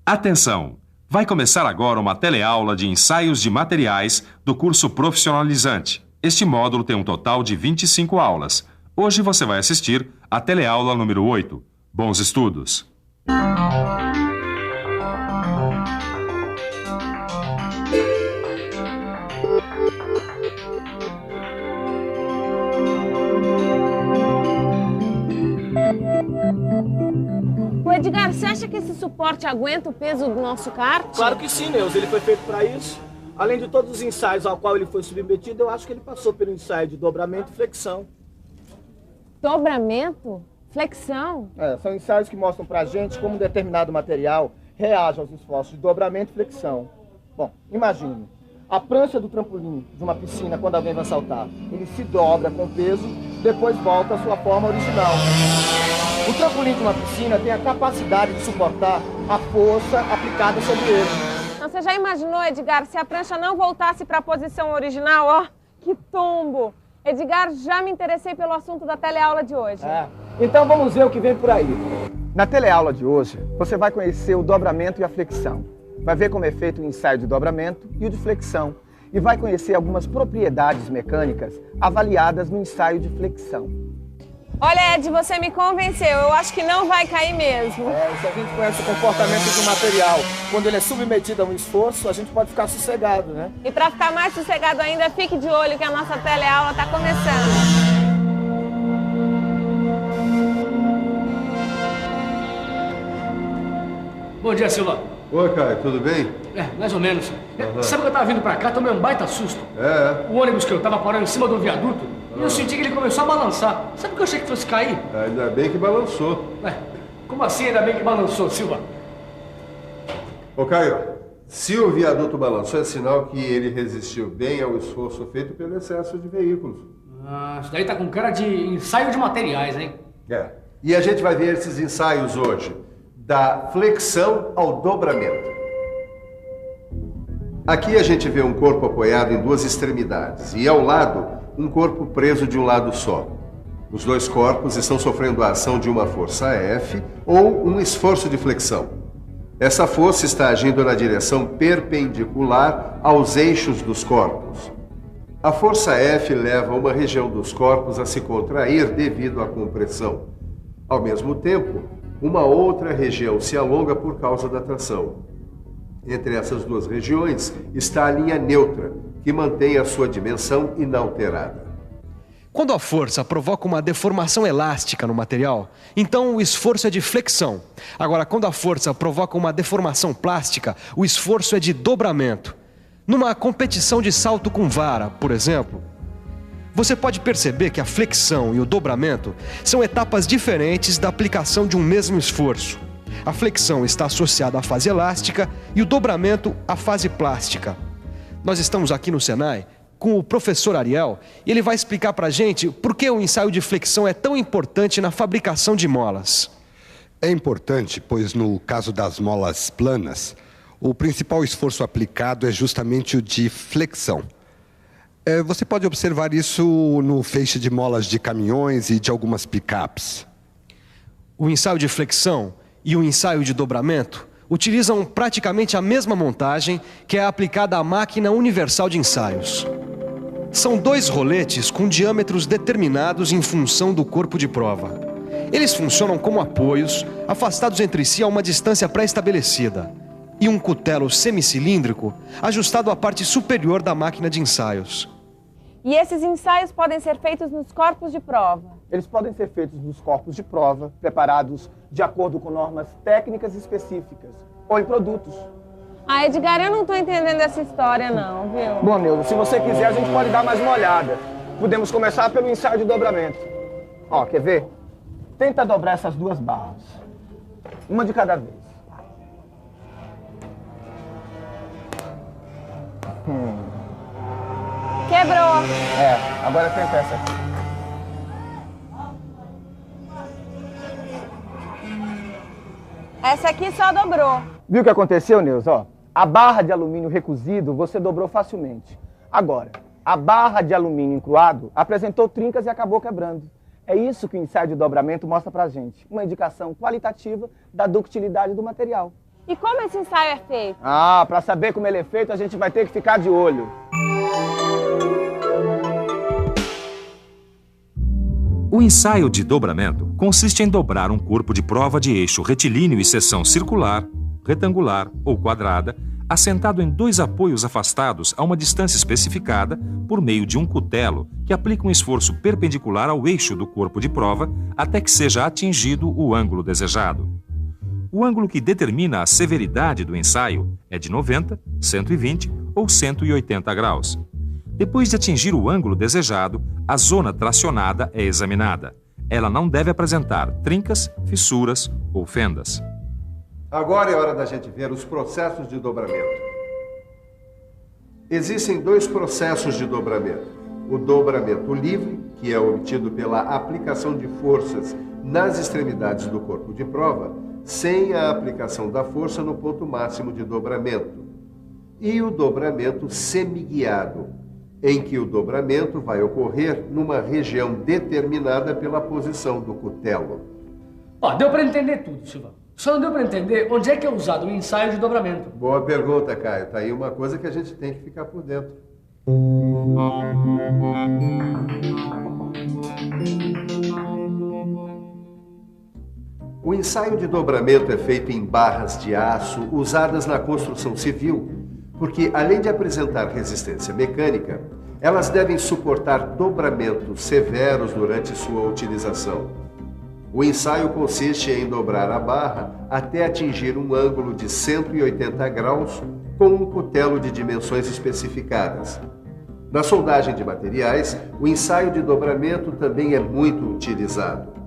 Atenção! Vai começar agora uma teleaula de ensaios de materiais do curso profissionalizante. Este módulo tem um total de 25 aulas. Hoje você vai assistir a teleaula número 8. Bons estudos! Edgar, você acha que esse suporte aguenta o peso do nosso kart? Claro que sim, Neuza. Ele foi feito para isso. Além de todos os ensaios ao qual ele foi submetido, eu acho que ele passou pelo ensaio de dobramento e flexão. Dobramento? Flexão? São ensaios que mostram pra gente como um determinado material reage aos esforços de dobramento e flexão. Bom, imagine, a prancha do trampolim de uma piscina, quando alguém vai saltar, ele se dobra com peso, depois volta à sua forma original. O trampolim de uma piscina tem a capacidade de suportar a força aplicada sobre ele. Então, você já imaginou, Edgar, se a prancha não voltasse para a posição original? Ó, que tombo! Edgar, já me interessei pelo assunto da teleaula de hoje. Então vamos ver o que vem por aí. Na teleaula de hoje, você vai conhecer o dobramento e a flexão. Vai ver como é feito o ensaio de dobramento e o de flexão. E vai conhecer algumas propriedades mecânicas avaliadas no ensaio de flexão. Olha, Ed, você me convenceu. Eu acho que não vai cair mesmo. Se a gente conhece o comportamento do material, quando ele é submetido a um esforço, a gente pode ficar sossegado, né? E para ficar mais sossegado ainda, fique de olho que a nossa teleaula está começando. Bom dia, Silva. Oi, Caio, tudo bem? Mais ou menos. Sabe que eu tava vindo pra cá, tomei um baita susto. O ônibus que eu tava parando em cima do viaduto, e eu senti que ele começou a balançar. Sabe o que eu achei que fosse cair? Ainda bem que balançou. Como assim ainda bem que balançou, Silva? Ô, Caio, se o viaduto balançou, é sinal que ele resistiu bem ao esforço feito pelo excesso de veículos. Isso daí tá com cara de ensaio de materiais, hein? E a gente vai ver esses ensaios hoje, da flexão ao dobramento. Aqui a gente vê um corpo apoiado em duas extremidades e ao lado um corpo preso de um lado só. Os dois corpos estão sofrendo a ação de uma força F ou um esforço de flexão. Essa força está agindo na direção perpendicular aos eixos dos corpos. A força F leva uma região dos corpos a se contrair devido à compressão. Ao mesmo tempo, uma outra região se alonga por causa da tração. Entre essas duas regiões está a linha neutra, que mantém a sua dimensão inalterada. Quando a força provoca uma deformação elástica no material, então o esforço é de flexão. Agora, quando a força provoca uma deformação plástica, o esforço é de dobramento. Numa competição de salto com vara, por exemplo, você pode perceber que a flexão e o dobramento são etapas diferentes da aplicação de um mesmo esforço. A flexão está associada à fase elástica e o dobramento à fase plástica. Nós estamos aqui no Senai com o professor Ariel e ele vai explicar para a gente por que o ensaio de flexão é tão importante na fabricação de molas. É importante, pois no caso das molas planas, o principal esforço aplicado é justamente o de flexão. Você pode observar isso no feixe de molas de caminhões e de algumas picapes. O ensaio de flexão e o ensaio de dobramento utilizam praticamente a mesma montagem que é aplicada à máquina universal de ensaios. São dois roletes com diâmetros determinados em função do corpo de prova. Eles funcionam como apoios, afastados entre si a uma distância pré-estabelecida, e um cutelo semicilíndrico ajustado à parte superior da máquina de ensaios. E esses ensaios podem ser feitos nos corpos de prova? Eles podem ser feitos nos corpos de prova, preparados de acordo com normas técnicas específicas, ou em produtos. Edgar, eu não estou entendendo essa história não, viu? Bom, Neuza, se você quiser, a gente pode dar mais uma olhada. Podemos começar pelo ensaio de dobramento. Quer ver? Tenta dobrar essas duas barras. Uma de cada vez. Quebrou. Agora tenta essa aqui. Essa aqui só dobrou. Viu o que aconteceu, Neuza? A barra de alumínio recozido você dobrou facilmente. Agora, a barra de alumínio encruado apresentou trincas e acabou quebrando. É isso que o ensaio de dobramento mostra pra gente. Uma indicação qualitativa da ductilidade do material. E como esse ensaio é feito? Ah, para saber como ele é feito, a gente vai ter que ficar de olho. O ensaio de dobramento consiste em dobrar um corpo de prova de eixo retilíneo e seção circular, retangular ou quadrada, assentado em dois apoios afastados a uma distância especificada por meio de um cutelo que aplica um esforço perpendicular ao eixo do corpo de prova até que seja atingido o ângulo desejado. O ângulo que determina a severidade do ensaio é de 90, 120 ou 180 graus. Depois de atingir o ângulo desejado, a zona tracionada é examinada. Ela não deve apresentar trincas, fissuras ou fendas. Agora é hora da gente ver os processos de dobramento. Existem dois processos de dobramento. O dobramento livre, que é obtido pela aplicação de forças nas extremidades do corpo de prova, sem a aplicação da força no ponto máximo de dobramento. E o dobramento semiguiado, em que o dobramento vai ocorrer numa região determinada pela posição do cutelo. Deu para entender tudo, Silva. Só não deu para entender onde é que é usado o ensaio de dobramento. Boa pergunta, Caio. Tá aí uma coisa que a gente tem que ficar por dentro. O ensaio de dobramento é feito em barras de aço usadas na construção civil, porque além de apresentar resistência mecânica, elas devem suportar dobramentos severos durante sua utilização. O ensaio consiste em dobrar a barra até atingir um ângulo de 180 graus com um cutelo de dimensões especificadas. Na soldagem de materiais, o ensaio de dobramento também é muito utilizado.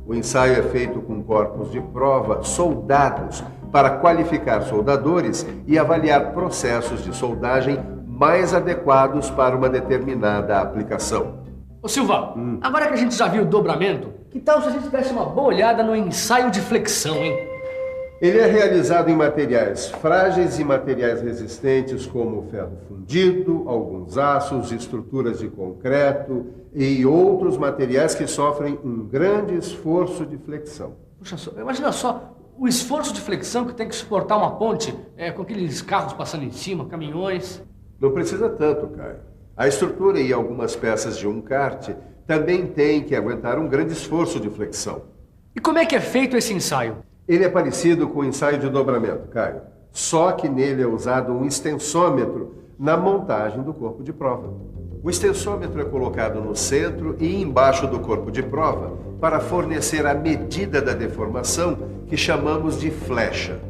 O ensaio é feito com corpos de prova soldados para qualificar soldadores e avaliar processos de soldagem mais adequados para uma determinada aplicação. Ô Silva, agora que a gente já viu o dobramento, que tal se a gente desse uma boa olhada no ensaio de flexão, hein? Ele é realizado em materiais frágeis e materiais resistentes como ferro fundido, alguns aços, estruturas de concreto e outros materiais que sofrem um grande esforço de flexão. Puxa, imagina só o esforço de flexão que tem que suportar uma ponte com aqueles carros passando em cima, caminhões. Não precisa tanto, Caio. A estrutura e algumas peças de um kart também têm que aguentar um grande esforço de flexão. E como é que é feito esse ensaio? Ele é parecido com o ensaio de dobramento, Caio. Só que nele é usado um extensômetro na montagem do corpo de prova. O extensômetro é colocado no centro e embaixo do corpo de prova para fornecer a medida da deformação que chamamos de flecha.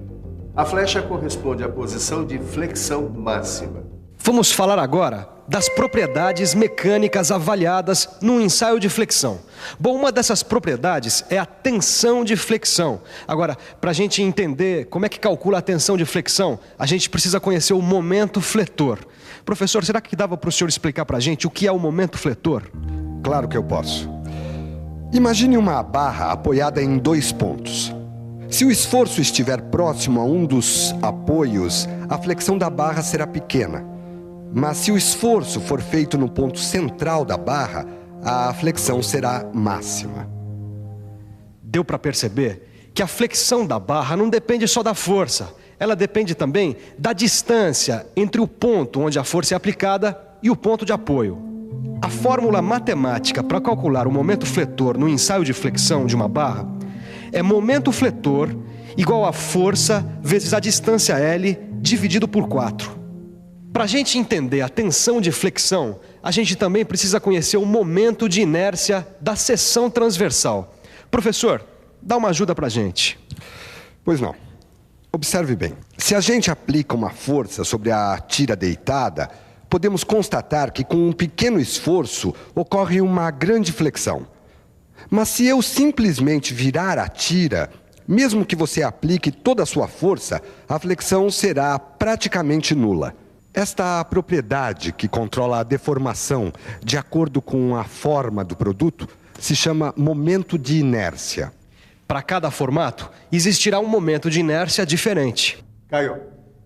A flecha corresponde à posição de flexão máxima. Vamos falar agora das propriedades mecânicas avaliadas no ensaio de flexão. Bom, uma dessas propriedades é a tensão de flexão. Agora, para a gente entender como é que calcula a tensão de flexão, a gente precisa conhecer o momento fletor. Professor, será que dava para o senhor explicar para a gente o que é o momento fletor? Claro que eu posso. Imagine uma barra apoiada em dois pontos. Se o esforço estiver próximo a um dos apoios, a flexão da barra será pequena. Mas se o esforço for feito no ponto central da barra, a flexão será máxima. Deu para perceber que a flexão da barra não depende só da força. Ela depende também da distância entre o ponto onde a força é aplicada e o ponto de apoio. A fórmula matemática para calcular o momento fletor no ensaio de flexão de uma barra é momento fletor igual a força vezes a distância L dividido por 4. Para a gente entender a tensão de flexão, a gente também precisa conhecer o momento de inércia da seção transversal. Professor, dá uma ajuda para a gente. Pois não. Observe bem. Se a gente aplica uma força sobre a tira deitada, podemos constatar que com um pequeno esforço ocorre uma grande flexão. Mas se eu simplesmente virar a tira, mesmo que você aplique toda a sua força, a flexão será praticamente nula. Esta propriedade que controla a deformação de acordo com a forma do produto se chama momento de inércia. Para cada formato, existirá um momento de inércia diferente. Caio,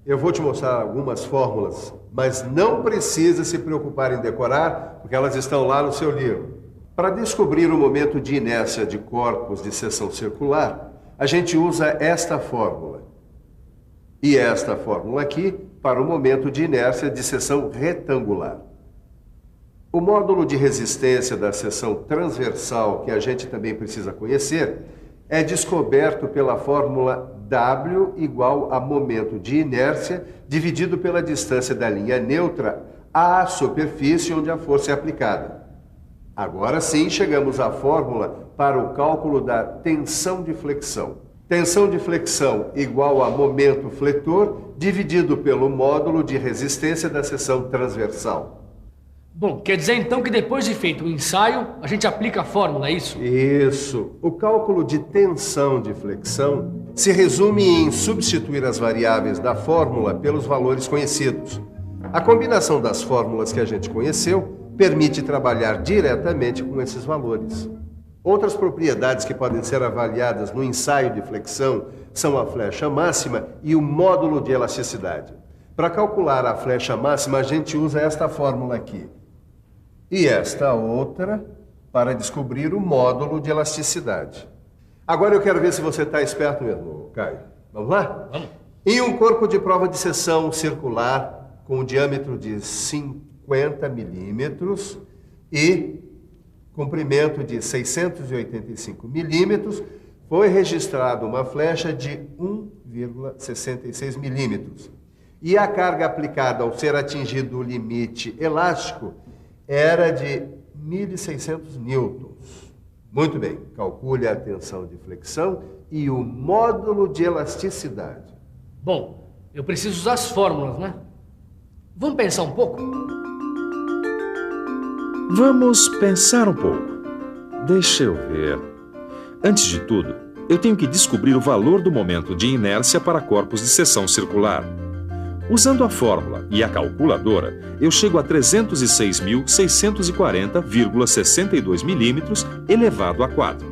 eu vou te mostrar algumas fórmulas, mas não precisa se preocupar em decorar, porque elas estão lá no seu livro. Para descobrir o momento de inércia de corpos de seção circular, a gente usa esta fórmula. E esta fórmula aqui para o momento de inércia de seção retangular. O módulo de resistência da seção transversal, que a gente também precisa conhecer, é descoberto pela fórmula W igual a momento de inércia dividido pela distância da linha neutra à superfície onde a força é aplicada. Agora sim, chegamos à fórmula para o cálculo da tensão de flexão. Tensão de flexão igual a momento fletor dividido pelo módulo de resistência da seção transversal. Bom, quer dizer então que depois de feito o ensaio, a gente aplica a fórmula, é isso? Isso. O cálculo de tensão de flexão se resume em substituir as variáveis da fórmula pelos valores conhecidos. A combinação das fórmulas que a gente conheceu permite trabalhar diretamente com esses valores. Outras propriedades que podem ser avaliadas no ensaio de flexão são a flecha máxima e o módulo de elasticidade. Para calcular a flecha máxima, a gente usa esta fórmula aqui. E esta outra para descobrir o módulo de elasticidade. Agora eu quero ver se você está esperto mesmo, Caio. Vamos lá? Vamos. Em um corpo de prova de seção circular com um diâmetro de 50 milímetros e comprimento de 685 milímetros, foi registrada uma flecha de 1,66 milímetros. E a carga aplicada ao ser atingido o limite elástico era de 1.600 newtons. Muito bem, calcule a tensão de flexão e o módulo de elasticidade. Bom, eu preciso usar as fórmulas, né? Vamos pensar um pouco? Vamos pensar um pouco. Deixa eu ver. Antes de tudo, eu tenho que descobrir o valor do momento de inércia para corpos de seção circular. Usando a fórmula e a calculadora, eu chego a 306.640,62 milímetros elevado a 4.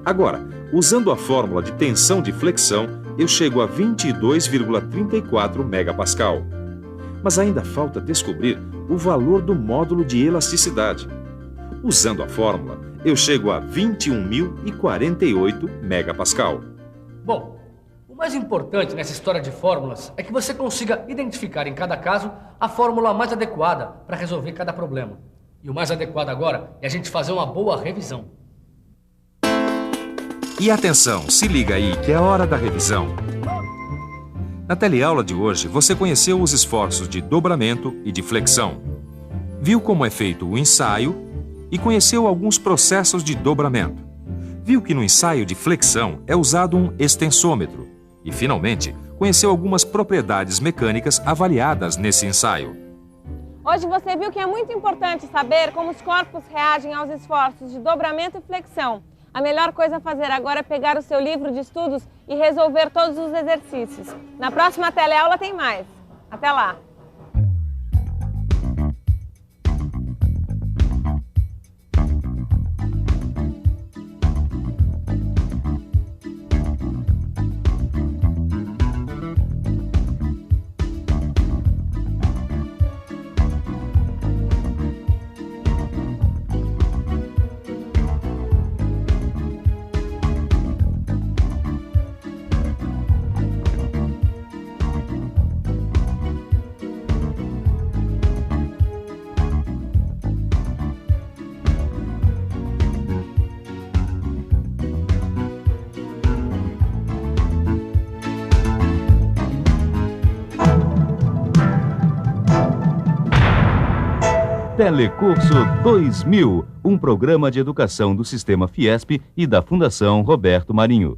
Agora, usando a fórmula de tensão de flexão, eu chego a 22,34 megapascal. Mas ainda falta descobrir o valor do módulo de elasticidade. Usando a fórmula, eu chego a 21.048 megapascal. Bom, o mais importante nessa história de fórmulas é que você consiga identificar em cada caso a fórmula mais adequada para resolver cada problema. E o mais adequado agora é a gente fazer uma boa revisão. E atenção, se liga aí que é hora da revisão. Na teleaula de hoje, você conheceu os esforços de dobramento e de flexão. Viu como é feito o ensaio e conheceu alguns processos de dobramento. Viu que no ensaio de flexão é usado um extensômetro. E, finalmente, conheceu algumas propriedades mecânicas avaliadas nesse ensaio. Hoje você viu que é muito importante saber como os corpos reagem aos esforços de dobramento e flexão. A melhor coisa a fazer agora é pegar o seu livro de estudos e resolver todos os exercícios. Na próxima teleaula tem mais. Até lá! Telecurso 2000, um programa de educação do Sistema Fiesp e da Fundação Roberto Marinho.